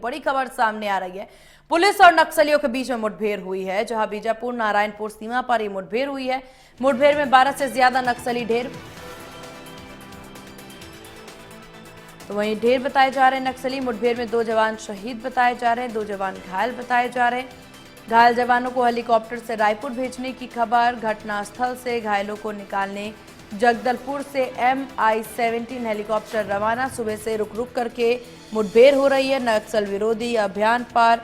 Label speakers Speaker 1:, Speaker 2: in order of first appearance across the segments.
Speaker 1: बड़ी खबर सामने आ रही है। पुलिस और नक्सलियों के बीच में मुठभेड़ हुई है, जहां बीजापुर नारायणपुर सीमा पर यह मुठभेड़ हुई है। मुठभेड़ में 12 से ज्यादा नक्सली ढेर वहीं ढेर बताए जा रहे हैं। नक्सली मुठभेड़ में 2 जवान शहीद बताए जा रहे हैं, 2 जवान घायल बताए जा रहे हैं। घायल जवानों को हेलीकॉप्टर से रायपुर भेजने की खबर। घटनास्थल से घायलों को निकालने जगदलपुर से MI-17 हेलीकॉप्टर रवाना। सुबह से रुक रुक करके मुठभेड़ हो रही है। नक्सल विरोधी अभियान पर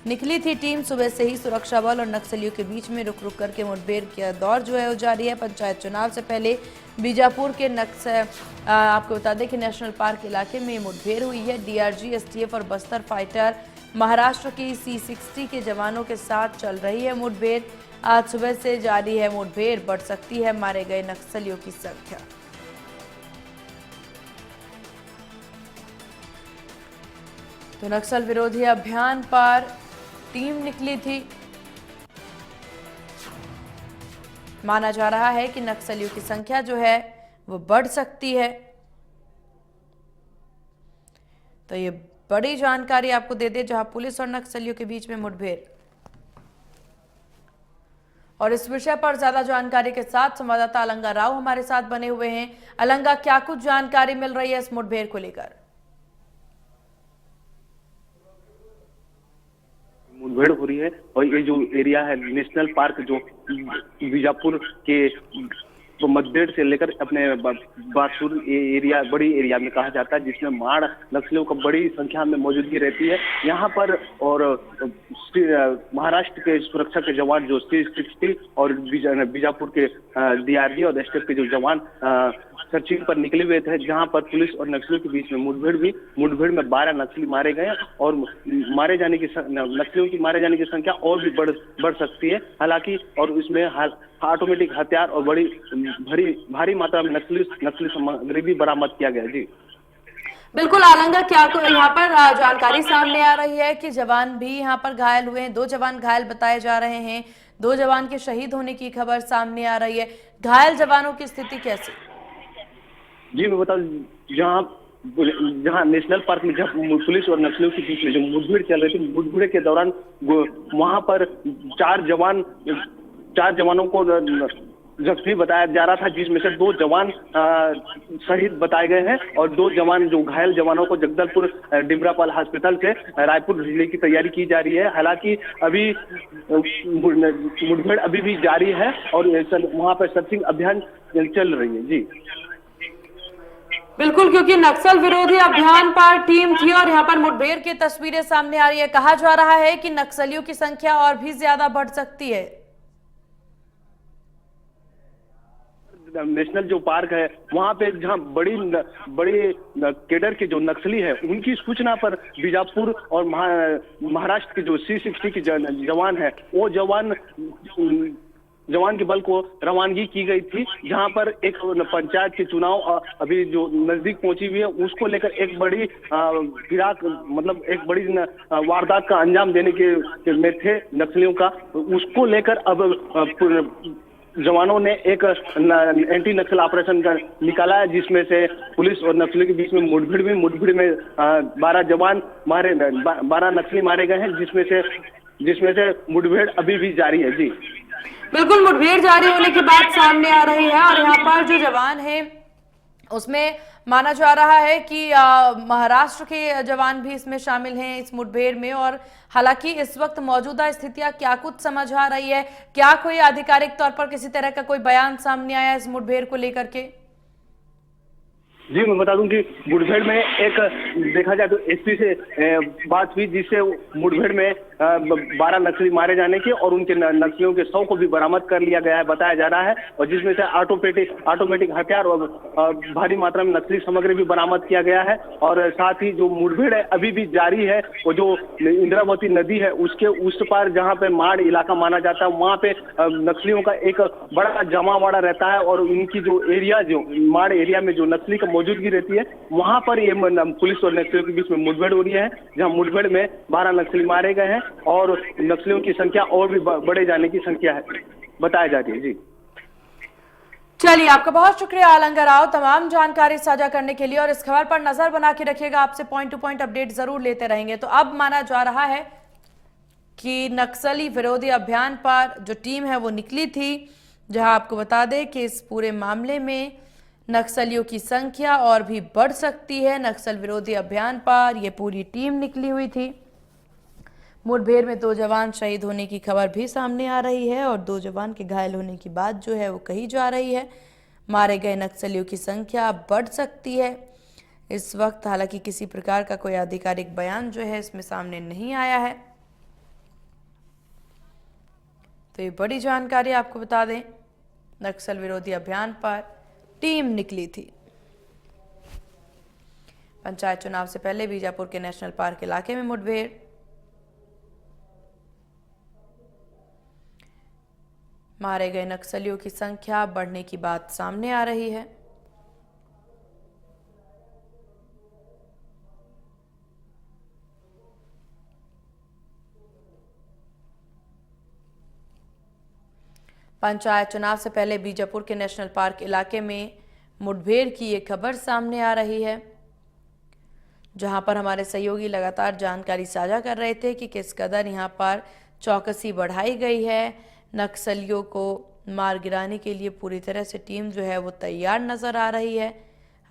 Speaker 1: निकली थी टीम। सुबह से ही सुरक्षा बल और नक्सलियों के बीच में रुक रुक करके मुठभेड़ का दौर जो है वो जारी है। पंचायत चुनाव से पहले बीजापुर के आपको बता दें कि नेशनल पार्क इलाके में मुठभेड़ हुई है। DRG, STF और बस्तर फाइटर महाराष्ट्र की C-60 के जवानों के साथ चल रही है मुठभेड़। आज सुबह से जारी है मुठभेड़। बढ़ सकती है मारे गए नक्सलियों की संख्या। तो नक्सल विरोधी अभियान पर टीम निकली थी। माना जा रहा है कि नक्सलियों की संख्या जो है वो बढ़ सकती है। तो ये बड़ी जानकारी आपको दे दे, जहां पुलिस और नक्सलियों के बीच में मुठभेड़। और इस विषय पर ज्यादा जानकारी के साथ संवाददाता अलंगा राव हमारे साथ बने हुए हैं। अलंगा, क्या कुछ जानकारी मिल रही है इस मुठभेड़ को लेकर?
Speaker 2: मुठभेड़ हो रही है और ये जो एरिया है नेशनल पार्क जो बीजापुर के मध्य से लेकर अपने बारसूर एरिया, बड़ी एरिया में कहा जाता है, जिसमें माड़ नक्सलियों का बड़ी संख्या में मौजूदगी रहती है यहाँ पर। और महाराष्ट्र के सुरक्षा के जवान जो C-60 और बीजापुर के DRG और STF के जो जवान सर्चिंग पर निकले हुए थे, जहां पर पुलिस और नक्सलियों के बीच में मुठभेड़ हुई। मुठभेड़ में 12 नक्सली मारे गए और नक्सलियों की मारे जाने की संख्या और भी बढ़ सकती है हालांकि। और इसमें ऑटोमेटिक हथियार और बड़ी भारी मात्रा में नक्सली सामग्री भी बरामद किया गया। जी
Speaker 1: बिल्कुल आलंगा, क्या यहाँ पर जानकारी सामने आ रही है कि जवान भी यहाँ पर घायल हुए हैं। 2 जवान घायल बताए जा रहे हैं, 2 जवान के शहीद होने की खबर सामने आ रही है। घायल जवानों की स्थिति कैसी?
Speaker 2: जी मैं बता जहाँ नेशनल पार्क में जहाँ पुलिस और नक्सलियों के बीच में जो मुठभेड़ चल रही थी, मुठभेड़ के दौरान वहां पर 4 जवानों को जख्मी बताया जा रहा था, जिसमें से 2 जवान शहीद बताए गए हैं और 2 जवान जो घायल जवानों को जगदलपुर डिमरापाल हॉस्पिटल से रायपुर भेजने की तैयारी की जा रही है। हालांकि अभी मुठभेड़ अभी भी जारी है और वहां पर सर्चिंग अभियान चल रही है। जी
Speaker 1: बिल्कुल, क्योंकि नक्सल विरोधी अभियान पर टीम थी और यहाँ पर मुठभेड़ की तस्वीरें सामने आ रही है। कहा जा रहा है कि नक्सलियों की संख्या और भी ज्यादा बढ़ सकती है।
Speaker 2: नेशनल जो पार्क है वहां पे जहां बड़ी केडर के जो नक्सली है उनकी सूचना पर बीजापुर और महाराष्ट्र के जो C-60 के जवान है वो जवान के बल को रवानगी की गई थी, जहां पर एक पंचायत के चुनाव अभी जो नजदीक पहुंची हुई है उसको लेकर एक बड़ी फिराक मतलब एक बड़ी वारदात का अंजाम देने के में थे नक्सलियों का। उसको लेकर अब जवानों ने एक एंटी नक्सल ऑपरेशन निकाला है, जिसमें से पुलिस और नक्सलियों के बीच में मुठभेड़ में 12 नक्सली मारे गए हैं, जिसमें से मुठभेड़ अभी भी जारी है। जी
Speaker 1: बिल्कुल, मुठभेड़ जारी होने की बात सामने आ रही है और यहाँ पर जो जवान है उसमें माना जा रहा है कि महाराष्ट्र के जवान भी इसमें शामिल हैं इस मुठभेड़ में। और हालांकि इस वक्त मौजूदा स्थितियां क्या कुछ समझ आ रही है? क्या कोई आधिकारिक तौर पर किसी तरह का कोई बयान सामने आया इस मुठभेड़ को लेकर के?
Speaker 2: जी मैं बता दूं कि मुठभेड़ में एक देखा जाए तो SP से बात हुई, जिससे मुठभेड़ में 12 नक्सली मारे जाने की और उनके नक्सलियों के 100 को भी बरामद कर लिया गया है बताया जा रहा है। और जिसमें से ऑटोमेटिक हथियार और भारी मात्रा में नक्सली सामग्री भी बरामद किया गया है। और साथ ही जो मुठभेड़ है अभी भी जारी है, वो जो इंद्रावती नदी है उसके उस पार जहाँ पे माड़ इलाका माना जाता है वहाँ पे नक्सलियों का एक बड़ा जमावड़ा रहता है और उनकी जो माड़ एरिया में जो नक्सली का मौजूदगी रहती है वहां पर ये पुलिस और नक्सलियों के बीच में मुठभेड़ हो रही है, जहां मुठभेड़ में 12 नक्सली मारे गए हैं और नक्सलियों की संख्या और भी बढ़े जाने की संख्या है बताया जा रही है। जी
Speaker 1: चलिए, आपका बहुत शुक्रिया आलंगर राव तमाम जानकारी साझा करने के लिए, और इस खबर पर नजर बना के रखिएगा, आपसे पॉइंट टू पॉइंट अपडेट जरूर लेते रहेंगे। तो अब माना जा रहा है कि नक्सली विरोधी अभियान पर जो टीम है वो निकली थी, जहां आपको बता दें कि इस पूरे मामले में नक्सलियों की संख्या और भी बढ़ सकती है। नक्सल विरोधी अभियान पर यह पूरी टीम निकली हुई थी। मुठभेड़ में 2 जवान शहीद होने की खबर भी सामने आ रही है, और 2 जवान के घायल होने की बात जो है वो कही जा रही है। मारे गए नक्सलियों की संख्या बढ़ सकती है। इस वक्त हालांकि किसी प्रकार का कोई आधिकारिक बयान जो है इसमें सामने नहीं आया है। तो ये बड़ी जानकारी आपको बता दें, नक्सल विरोधी अभियान पर टीम निकली थी। पंचायत चुनाव से पहले बीजापुर के नेशनल पार्क इलाके में मुठभेड़, मारे गए नक्सलियों की संख्या बढ़ने की बात सामने आ रही है। पंचायत चुनाव से पहले बीजापुर के नेशनल पार्क इलाके में मुठभेड़ की ये खबर सामने आ रही है, जहां पर हमारे सहयोगी लगातार जानकारी साझा कर रहे थे कि किस कदर यहां पर चौकसी बढ़ाई गई है। नक्सलियों को मार गिराने के लिए पूरी तरह से टीम जो है वो तैयार नजर आ रही है।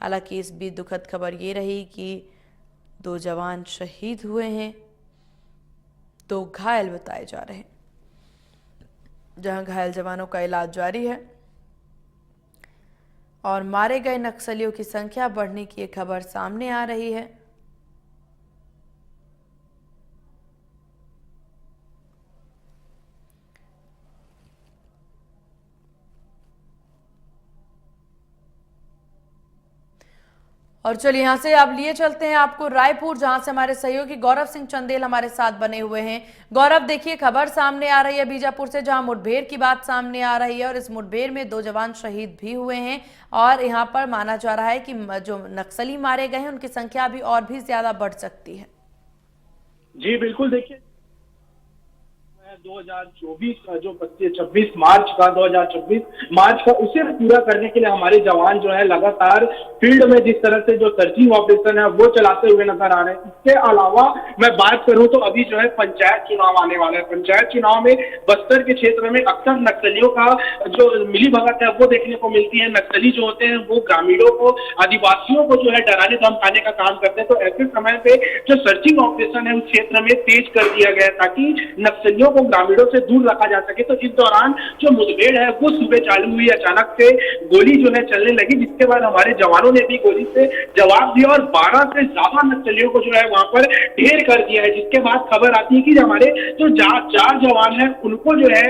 Speaker 1: हालांकि इस बीच दुखद खबर ये रही कि 2 जवान शहीद हुए हैं, 2 घायल बताए जा रहे हैं, जहां घायल जवानों का इलाज जारी है। और मारे गए नक्सलियों की संख्या बढ़ने की एक खबर सामने आ रही है। और चलिए यहां से अब लिए चलते हैं आपको रायपुर, जहां से हमारे सहयोगी गौरव सिंह चंदेल हमारे साथ बने हुए हैं। गौरव, देखिए खबर सामने आ रही है बीजापुर से, जहां मुठभेड़ की बात सामने आ रही है, और इस मुठभेड़ में 2 जवान शहीद भी हुए हैं, और यहां पर माना जा रहा है कि जो नक्सली मारे गए हैं उनकी संख्या अभी और भी ज्यादा बढ़ सकती है।
Speaker 3: जी बिल्कुल, देखिए 2024 का जो 26 मार्च का 2026 मार्च का उसे पूरा करने के लिए हमारे जवान जो है लगातार फील्ड में जिस तरह से जो सर्चिंग ऑपरेशन है वो चलाते हुए नजर आ रहे हैं। इसके अलावा मैं बात करूं तो अभी जो है पंचायत चुनाव आने वाला है। पंचायत चुनाव में बस्तर के क्षेत्र में अक्सर नक्सलियों का जो मिलीभगत है वो देखने को मिलती है। नक्सली जो होते हैं वो ग्रामीणों को, आदिवासियों को जो है डराने धमकाने का काम करते हैं। तो ऐसे समय पे जो सर्चिंग ऑपरेशन है उस क्षेत्र में तेज कर दिया गया ताकि नक्सलियों को ग्रामीणों से दूर रखा जा सके। तो इस दौरान जो मुठभेड़ है वो सुबह चालू हुई, अचानक से गोली जो है चलने लगी, जिसके बाद हमारे जवानों ने भी गोली से जवाब दिया और 12 से ज्यादा नक्सलियों को जो है वहां पर ढेर कर दिया है। जिसके बाद खबर आती है कि हमारे जो 4 जवान है उनको जो है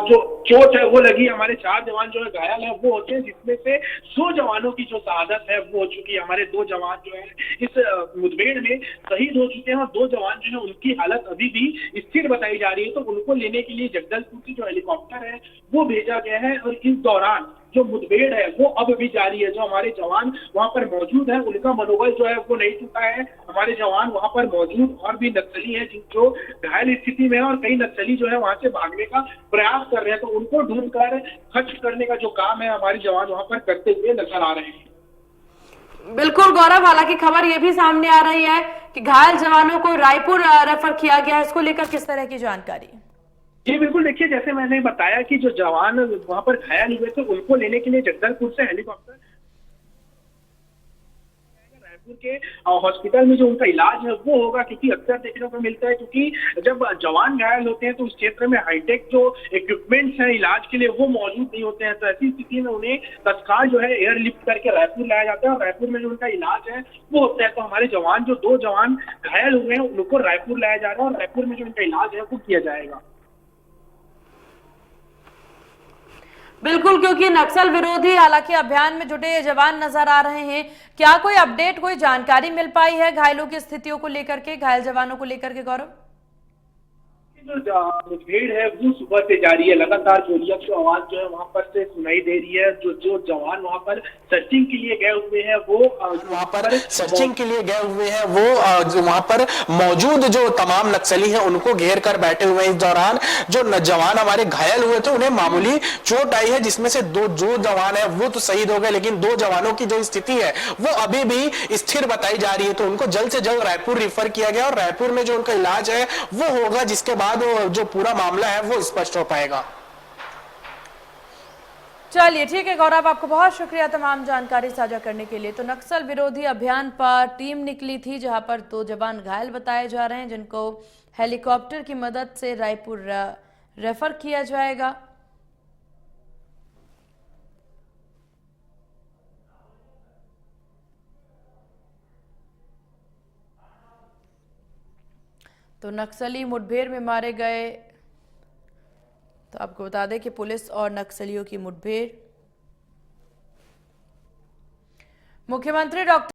Speaker 3: जो चोट है वो लगी। हमारे 4 जवान जो है घायल है वो होते हैं, जिसमें से 100 जवानों की जो शहादत है वो हो चुकी है। हमारे 2 जवान जो है इस मुठभेड़ में शहीद हो चुके हैं, और 2 जवान जो है उनकी हालत अभी भी स्थिर बताई जा रही है। तो उनको लेने के लिए जगदलपुर की जो हेलीकॉप्टर है वो भेजा गया है, और इस दौरान जो मुठभेड़ है वो अब भी जारी है। जो हमारे जवान वहां पर मौजूद है उनका मनोबल जो है वो नहीं टूटा है। हमारे जवान वहां पर मौजूद और भी नक्सली हैं जो घायल स्थिति में है, और कई नक्सली जो है वहां से भागने का प्रयास कर रहे हैं। तो उनको ढूंढकर खत्म करने का जो काम है हमारे जवान वहां पर करते हुए नजर आ रहे हैं।
Speaker 1: बिल्कुल गौरव, हालांकि खबर यह भी सामने आ रही है कि घायल जवानों को रायपुर रेफर किया गया है। इसको लेकर किस तरह की जानकारी?
Speaker 3: जी बिल्कुल, देखिए जैसे मैंने बताया कि जो जवान वहां पर घायल हुए थे उनको लेने के लिए जगदलपुर से हेलीकॉप्टर रायपुर के हॉस्पिटल में जो उनका इलाज है वो होगा। क्योंकि अक्सर देखने को मिलता है क्योंकि जब जवान घायल होते हैं तो उस क्षेत्र में हाईटेक जो इक्विपमेंट्स हैं इलाज के लिए वो मौजूद नहीं होते हैं। तो ऐसी स्थिति में उन्हें तत्काल जो है एयरलिफ्ट करके रायपुर लाया जाता है, और रायपुर में जो उनका इलाज है वो होता है। तो हमारे जवान जो 2 जवान घायल हुए हैं उनको रायपुर लाया जा रहा है, और रायपुर में जो उनका इलाज है वो किया जाएगा।
Speaker 1: बिल्कुल, क्योंकि नक्सल विरोधी हालांकि अभियान में जुटे ये जवान नजर आ रहे हैं। क्या कोई अपडेट, कोई जानकारी मिल पाई है घायलों की स्थितियों को लेकर के, घायल जवानों को लेकर के गौरव?
Speaker 3: जो मुठभेड़ है वो सुबह से जारी है। लगातार गोलियों की आवाज जो है वहां पर से सुनाई दे रही है। जो जवान वहां पर सर्चिंग के लिए गए हुए हैं वो
Speaker 4: वहां पर सर्चिंग के लिए गए हुए हैं वो जो वहां पर मौजूद जो तमाम नक्सली हैं उनको घेर कर बैठे हुए हैं। इस दौरान जो जवान हमारे घायल हुए थे उन्हें मामूली चोट आई है, जिसमें से जो जवान है वो तो शहीद हो गए, लेकिन 2 जवानों की जो स्थिति है वो अभी भी स्थिर बताई जा रही है। तो उनको जल्द से जल्द रायपुर रिफर किया गया और रायपुर में जो उनका इलाज है वो होगा, जिसके बाद जो पूरा मामला है वो स्पष्ट हो पाएगा।
Speaker 1: चलिए ठीक है गौरव, आपको बहुत शुक्रिया तमाम जानकारी साझा करने के लिए। तो नक्सल विरोधी अभियान पर टीम निकली थी जहां पर 2 जवान घायल बताए जा रहे हैं, जिनको हेलीकॉप्टर की मदद से रायपुर रेफर किया जाएगा। तो नक्सली मुठभेड़ में मारे गए, तो आपको बता दें कि पुलिस और नक्सलियों की मुठभेड़। मुख्यमंत्री डॉक्टर